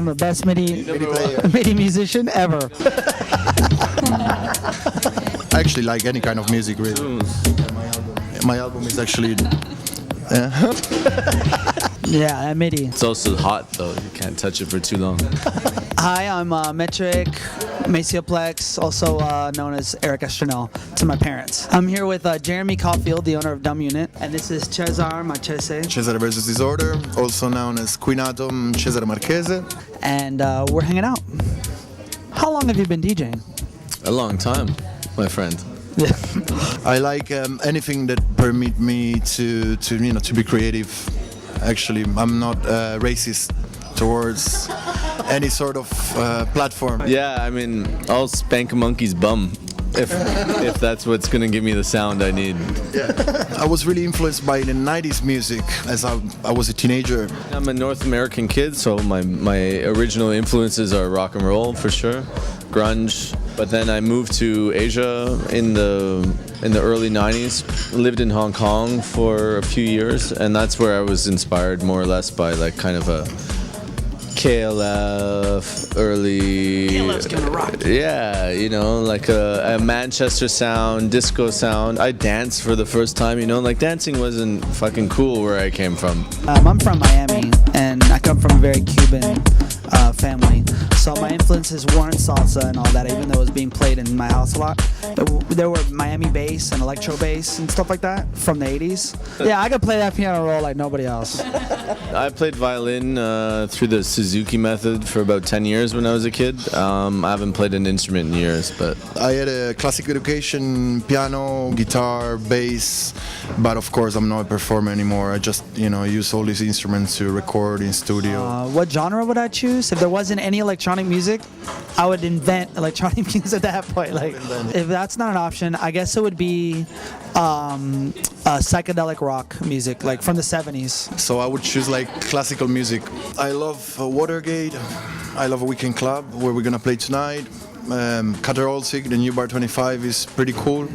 I'm the best MIDI player. MIDI musician ever. I actually like any kind of music, really. My album is actually... Yeah, MIDI. It's also hot though. You can't touch it for too long. Hi, I'm Maetrik, Macioplex, also known as Eric Estranel to my parents. I'm here with Jeremy Caulfield, the owner of Dumb Unit, and this is Cesar Marchese. Cesare versus Disorder, also known as Queen Atom, Cesare Marchese. And we're hanging out. How long have you been DJing? A long time, my friend. I like anything that permit me to be creative. Actually, I'm not racist towards any sort of platform. Yeah, I mean, I'll spank a monkey's bum if that's what's gonna give me the sound I need. Yeah. I was really influenced by the 90s music as I was a teenager. I'm a North American kid, so my original influences are rock and roll for sure, grunge. But then I moved to Asia in the early 90s, lived in Hong Kong for a few years, and that's where I was inspired more or less by like kind of a KLF early. KLF's gonna rock. Yeah, you know, like a Manchester sound, disco sound. I danced for the first time, you know, like dancing wasn't fucking cool where I came from. I'm from Miami, and I come from a very Cuban family. So my influences weren't salsa and all that, even though it was being played in my house a lot. There were Miami bass and electro bass and stuff like that from the 80s. Yeah, I could play that piano roll like nobody else. I played violin through the Suzuki method for about 10 years when I was a kid. I haven't played an instrument in years, but... I had a classic education, piano, guitar, bass, but of course I'm not a performer anymore. I just, use all these instruments to record in studio. What genre would I choose? If there wasn't any electronic music, I would invent electronic music at that point. Like, if that's not an option, I guess it would be psychedelic rock music, like from the 70s. So I would choose like classical music. I love Watergate. I love a weekend club where we're gonna play tonight. Katerolzig, the new bar 25 is pretty cool.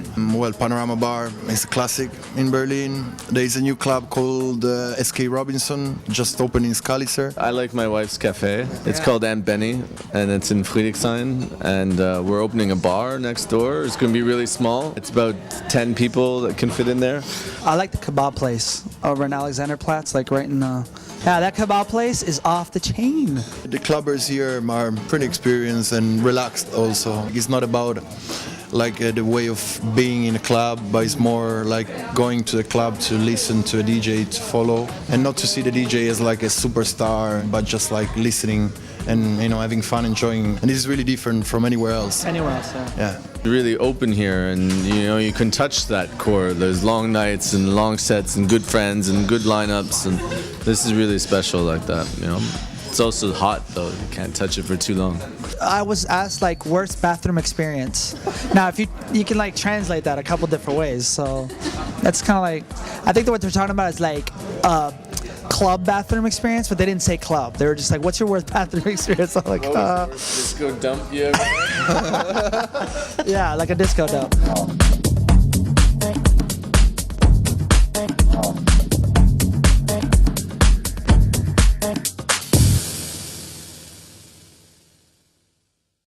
Panorama Bar is a classic in Berlin. There is a new club called SK Robinson, just opened in Skalitzer. I like my wife's cafe. It's called Aunt Benny, and it's in Friedrichshain. And we're opening a bar next door. It's going to be really small. It's about 10 people that can fit in there. I like the kebab place over in Alexanderplatz, like right in the... Yeah, that kebab place is off the chain. The clubbers here are pretty experienced and relaxed also. It's not about like the way of being in a club, but it's more like going to the club to listen to a DJ, to follow, and not to see the DJ as like a superstar, but just like listening and having fun, enjoying. And this is really different from anywhere else. Anywhere else, yeah. Really open here, and you can touch that core. There's long nights and long sets and good friends and good lineups, and this is really special like that. It's also hot though. You can't touch it for too long. I was asked like worst bathroom experience. Now, if you can like translate that a couple different ways, so that's kind of like, I think that what they're talking about is like club bathroom experience, but they didn't say club. They were just like, "What's your worst bathroom experience?" I'm like, disco dump you ever? Yeah, like a disco dump.